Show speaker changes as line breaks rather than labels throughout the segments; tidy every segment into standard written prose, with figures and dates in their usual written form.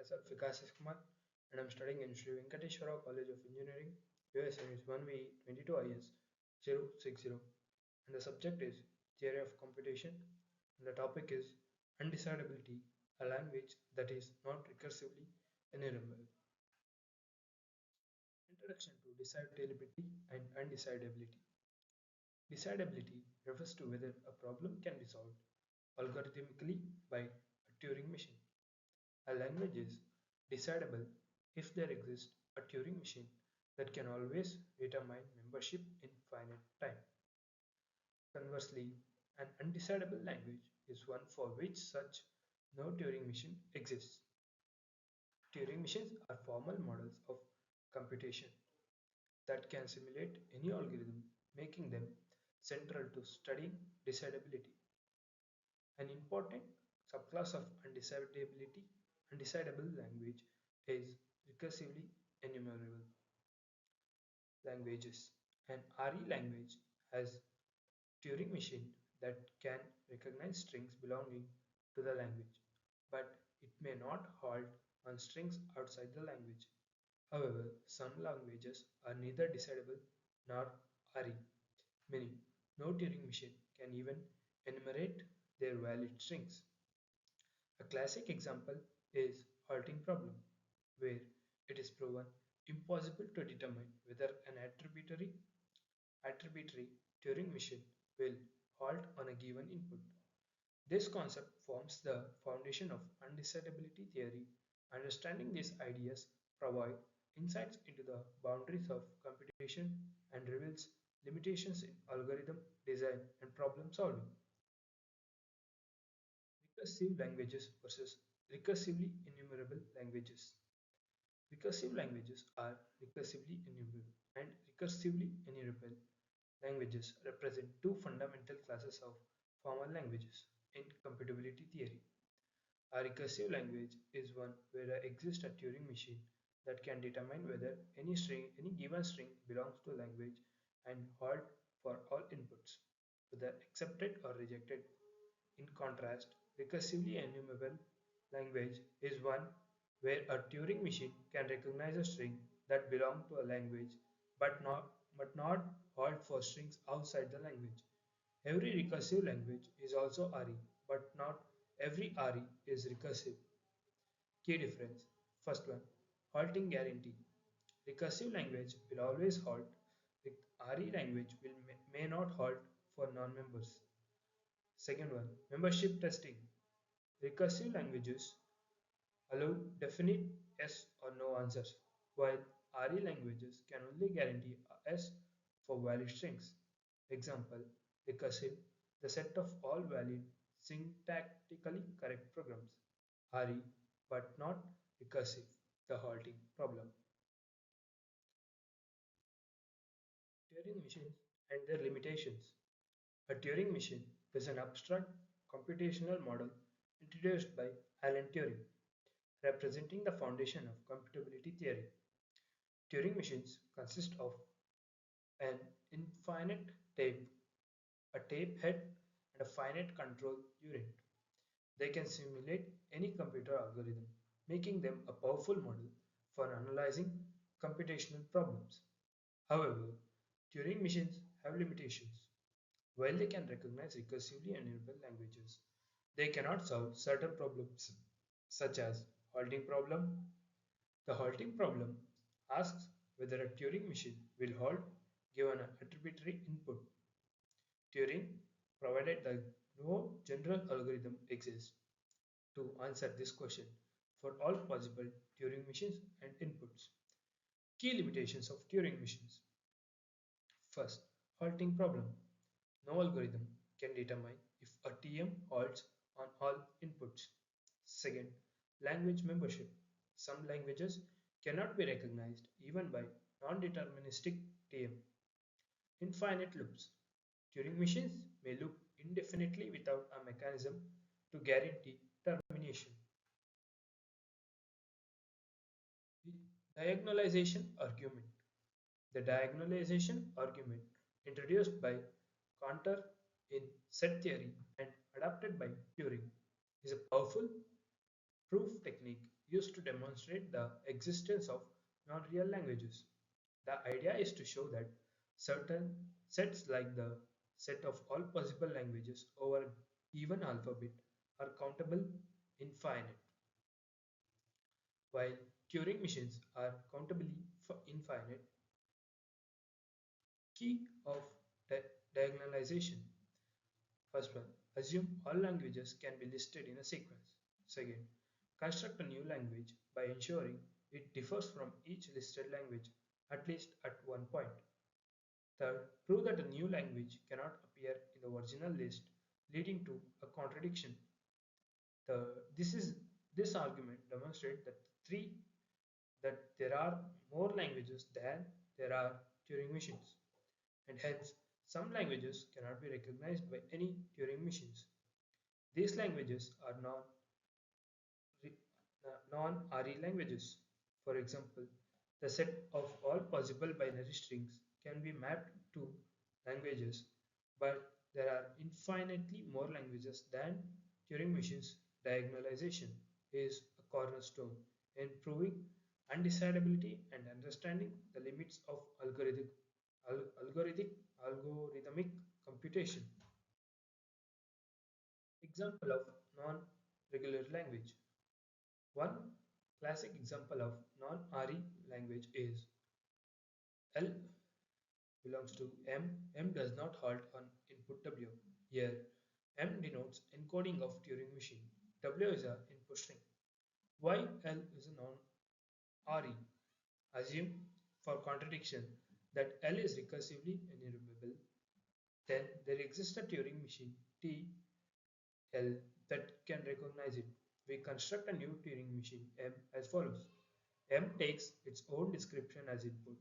myself Vikas Kumar and I'm studying in Sri Venkateswara College of Engineering, US and it's 1V 22 IS 060 and the subject is Theory of Computation and the topic is undecidability, a language that is not recursively enumerable. Introduction to decidability and undecidability. Decidability refers to whether a problem can be solved algorithmically by a Turing machine. A language is decidable if there exists a Turing machine that can always determine membership in finite time. Conversely, an undecidable language is one for which such no Turing machine exists. Turing machines are formal models of computation that can simulate any algorithm, making them central to studying decidability. An important subclass of undecidable language is recursively enumerable languages. An RE language has Turing machine that can recognize strings belonging to the language, but it may not halt on strings outside the language. However, some languages are neither decidable nor RE, meaning no Turing machine can even enumerate their valid strings. A classic example is halting problem, where it is proven impossible to determine whether an arbitrary Turing machine will halt on a given input. This concept forms the foundation of undecidability theory. Understanding these ideas provide insights into the boundaries of computation and reveals limitations in algorithm design and problem solving. Recursive languages versus recursively enumerable languages. Recursive languages are recursively enumerable and recursively enumerable languages represent two fundamental classes of formal languages in computability theory. A recursive language is one where there exists a Turing machine that can determine whether any given string belongs to a language and halt for all inputs, whether accepted or rejected. In contrast, recursively enumerable language is one where a Turing machine can recognize a string that belongs to a language but not halt for strings outside the language. Every recursive language is also RE, but not every RE is recursive. Key difference. First one, halting guarantee. Recursive language will always halt. RE language may not halt for non-members. Second one, membership testing. Recursive languages allow definite yes or no answers, while RE languages can only guarantee a yes for valid strings. Example, recursive, the set of all valid syntactically correct programs. RE, but not recursive, the halting problem. Turing machines and their limitations. A Turing machine is an abstract computational model introduced by Alan Turing, representing the foundation of computability theory. Turing machines consist of an infinite tape, a tape head, and a finite control unit. They can simulate any computer algorithm, making them a powerful model for analyzing computational problems. However, Turing machines have limitations. While they can recognize recursively enumerable languages, they cannot solve certain problems, such as halting problem. The halting problem asks whether a Turing machine will halt given an arbitrary input. Turing provided that no general algorithm exists to answer this question for all possible Turing machines and inputs. Key limitations of Turing machines. First, halting problem. No algorithm can determine if a TM halts on all inputs. Second, language membership. Some languages cannot be recognized even by non-deterministic TM. Infinite loops. Turing machines may loop indefinitely without a mechanism to guarantee termination. Diagonalization argument. The diagonalization argument, introduced by Cantor in set theory and adapted by Turing, is a powerful proof technique used to demonstrate the existence of non-real languages. The idea is to show that certain sets like the set of all possible languages over a given alphabet are countable infinite, while Turing machines are countably infinite. Key of di- diagonalization. First one, assume all languages can be listed in a sequence. Second, construct a new language by ensuring it differs from each listed language at least at one point. Third, prove that a new language cannot appear in the original list, leading to a contradiction. This is this argument demonstrates that there are more languages than there are Turing machines, and hence some languages cannot be recognized by any Turing machines. These languages are non-RE languages. For example, the set of all possible binary strings can be mapped to languages, but there are infinitely more languages than Turing machines. Diagonalization is a cornerstone in proving undecidability and understanding the limits of algorithmic computation. Example of non-regular language. One classic example of non-RE language is L belongs to M. M does not halt on input W. Here, M denotes encoding of Turing machine. W is a input string. Why L is a non-RE? Assume for contradiction that L is recursively enumerable, then there exists a Turing machine T L that can recognize it. We construct a new Turing machine M as follows. M takes its own description as input.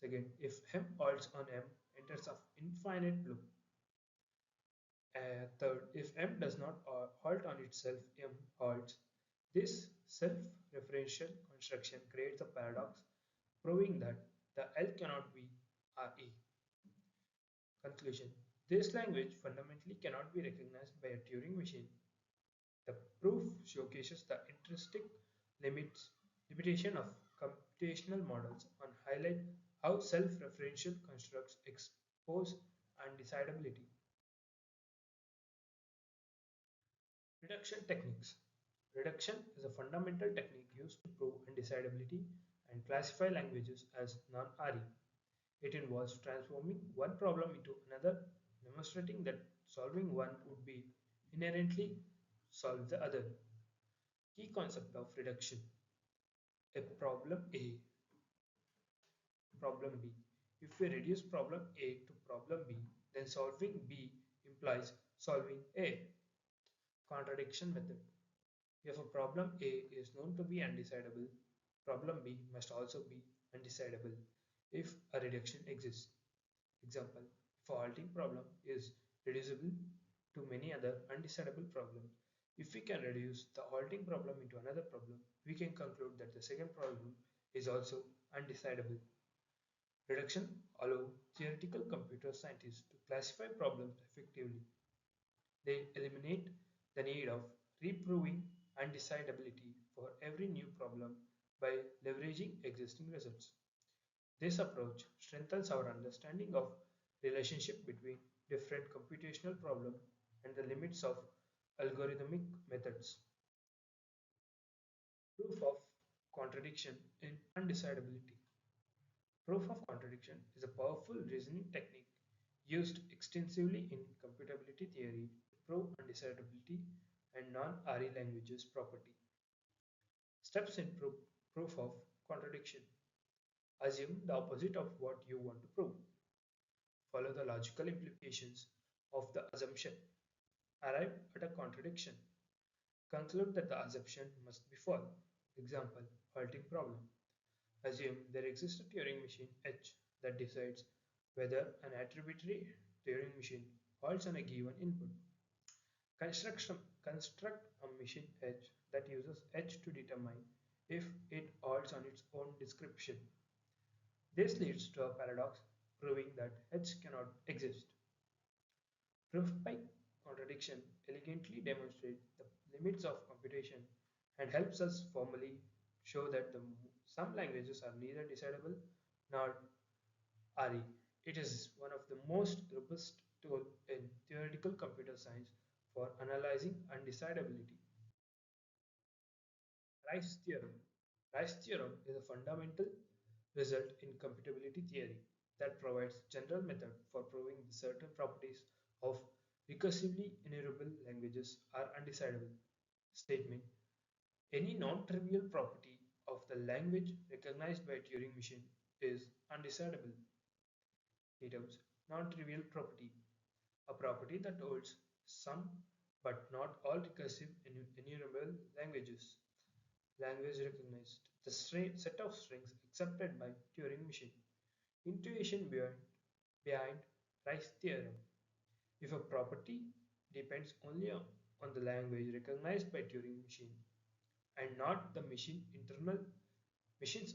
Second, if M halts on M, enters of infinite loop. Third, if M does not halt on itself, M halts. This self-referential construction creates a paradox, proving that the L cannot be RE. Conclusion. This language fundamentally cannot be recognized by a Turing machine. The proof showcases the intrinsic limitation of computational models and highlight how self-referential constructs expose undecidability. Reduction techniques. Reduction is a fundamental technique used to prove undecidability and classify languages as non-RE. It involves transforming one problem into another, demonstrating that solving one would be inherently solve the other. Key concept of reduction. A problem A, problem B. If we reduce problem A to problem B, then solving B implies solving A. Contradiction method. If a problem A is known to be undecidable, problem B must also be undecidable if a reduction exists. Example, if a halting problem is reducible to many other undecidable problems, if we can reduce the halting problem into another problem, we can conclude that the second problem is also undecidable. Reduction allows theoretical computer scientists to classify problems effectively. They eliminate the need of reproving undecidability for every new problem by leveraging existing results. This approach strengthens our understanding of relationship between different computational problems and the limits of algorithmic methods. Proof of contradiction in undecidability. Proof of contradiction is a powerful reasoning technique used extensively in computability theory to prove undecidability and non-RE languages property. Steps in proof of contradiction. Assume the opposite of what you want to prove. Follow the logical implications of the assumption. Arrive at a contradiction. Conclude that the assumption must be false. Example, halting problem. Assume there exists a Turing machine H that decides whether an arbitrary Turing machine halts on a given input. Construct a machine H that uses H to determine if it halts on its own description. This leads to a paradox proving that H cannot exist. Proof by contradiction elegantly demonstrates the limits of computation and helps us formally show that some languages are neither decidable nor RE. It is one of the most robust tools in theoretical computer science for analyzing undecidability. Rice theorem. Rice theorem is a fundamental result in computability theory that provides general method for proving the certain properties of recursively enumerable languages are undecidable. Statement: any non-trivial property of the language recognized by Turing machine is undecidable. Items: non-trivial property: a property that holds some but not all recursive enumerable languages. Language recognized: the set of strings accepted by Turing machine. Intuition behind Rice theorem: if a property depends only on the language recognized by Turing machine and not the machine's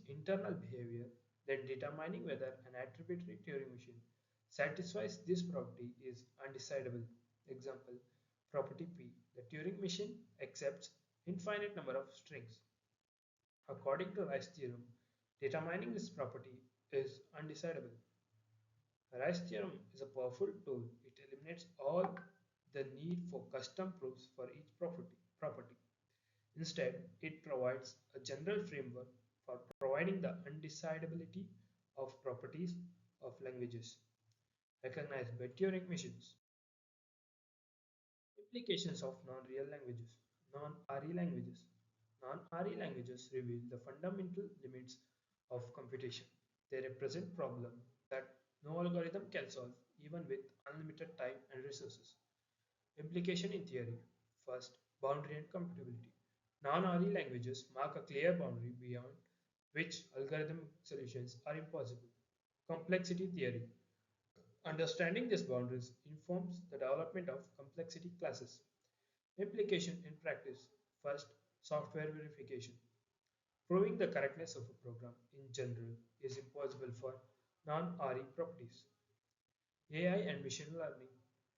internal behavior, then determining whether an attributary Turing machine satisfies this property is undecidable. Example: property P. The Turing machine accepts infinite number of strings. According to Rice theorem, determining this property is undecidable. Rice theorem is a powerful tool. It eliminates all the need for custom proofs for each property. Instead, it provides a general framework for providing the undecidability of properties of languages recognized by Turing machines. Implications of non-real languages. Non-RE languages. Non-RE languages reveal the fundamental limits of computation. They represent problems that no algorithm can solve even with unlimited time and resources. Implication in theory. First, boundary and computability. Non-RE languages mark a clear boundary beyond which algorithmic solutions are impossible. Complexity theory. Understanding these boundaries informs the development of complexity classes. Implication in practice. First, software verification. Proving the correctness of a program in general is impossible for non-RE properties. AI and machine learning.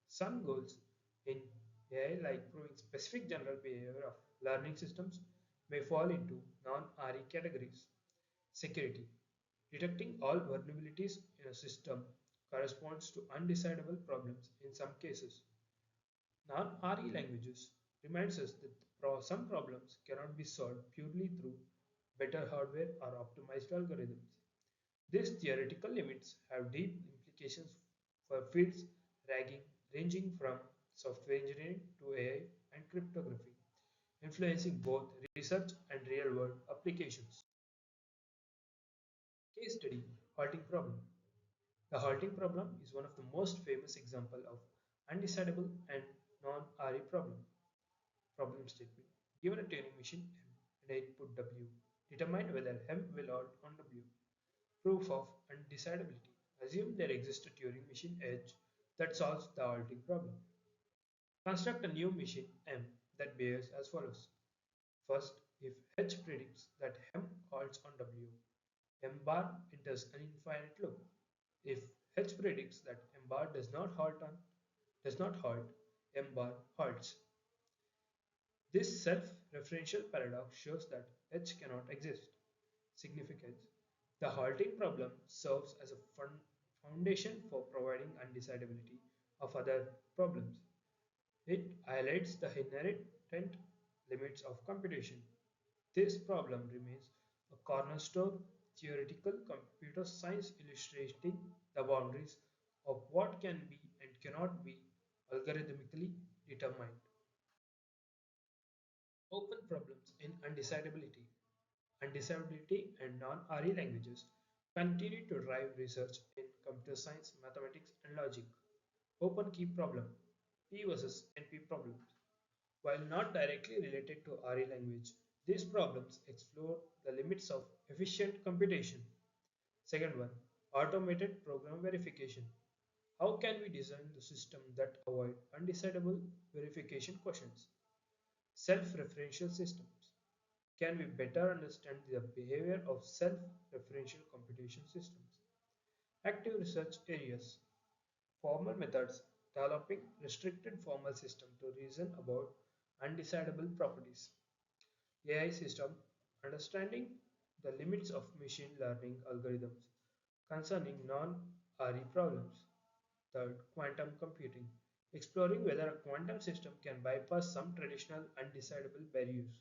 Some goals in AI, like proving specific general behavior of learning systems, may fall into non-RE categories. Security. Detecting all vulnerabilities in a system corresponds to undecidable problems in some cases. Non-RE languages reminds us that some problems cannot be solved purely through better hardware or optimized algorithms. These theoretical limits have deep implications for fields ranging from software engineering to AI and cryptography, influencing both research and real-world applications. Case study: halting problem. The halting problem is one of the most famous examples of undecidable and non-RE problem statement. Given a Turing machine M and input W, determine whether M will halt on W. Proof of undecidability. Assume there exists a Turing machine H that solves the halting problem. Construct a new machine M that behaves as follows. First, if H predicts that M halts on W, M bar enters an infinite loop. If H predicts that M bar does not halt, M bar halts. This self-referential paradox shows that H cannot exist. Significance: the halting problem serves as a foundation for providing undecidability of other problems. It highlights the inherent limits of computation. This problem remains a cornerstone theoretical computer science illustrating the boundaries of what can be and cannot be algorithmically determined. Open problems in undecidability. Undecidability and non-RE languages continue to drive research in computer science, mathematics, and logic. Open key problem: P versus NP problems. While not directly related to RE language, these problems explore the limits of efficient computation. Second one, automated program verification. How can we design the system that avoid undecidable verification questions? Self-referential systems. Can we better understand the behavior of self-referential computation systems? Active research areas. Formal methods: developing restricted formal system to reason about undecidable properties. AI system understanding the limits of machine learning algorithms concerning non-RE problems. Third, quantum computing, exploring whether a quantum system can bypass some traditional undecidable barriers.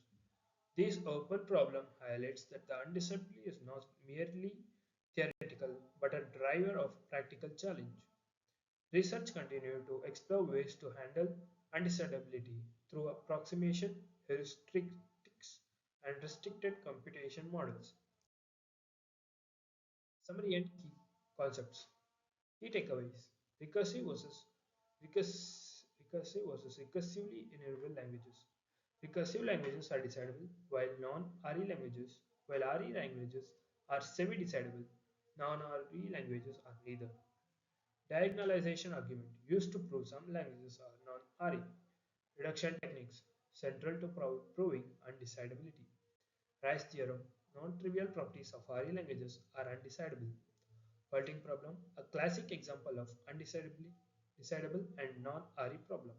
This open problem highlights that the undecidability is not merely theoretical but a driver of practical challenge. Research continues to explore ways to handle undecidability through approximation, heuristics, and restricted computation models. Summary and key concepts. Key takeaways. Recursive versus recursive versus recursively enumerable languages. Recursive languages are decidable while non-RE languages while RE languages are semi-decidable. Non-RE languages are neither. Diagonalization argument used to prove some languages are non-RE. Reduction techniques central to proving undecidability. Rice theorem non-trivial properties of RE languages are undecidable. Halting problem, a classic example of undecidable and non-RE problem.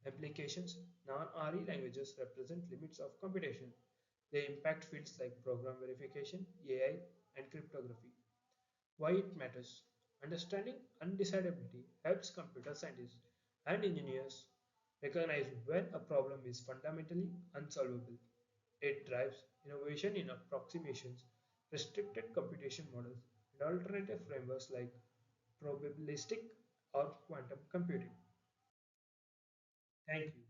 Applications, non-RE languages represent limits of computation. They impact fields like program verification, AI, and cryptography. Why it matters. Understanding undecidability helps computer scientists and engineers recognize when a problem is fundamentally unsolvable. It drives innovation in approximations, restricted computation models, and alternative frameworks like probabilistic or quantum computing. Thank you.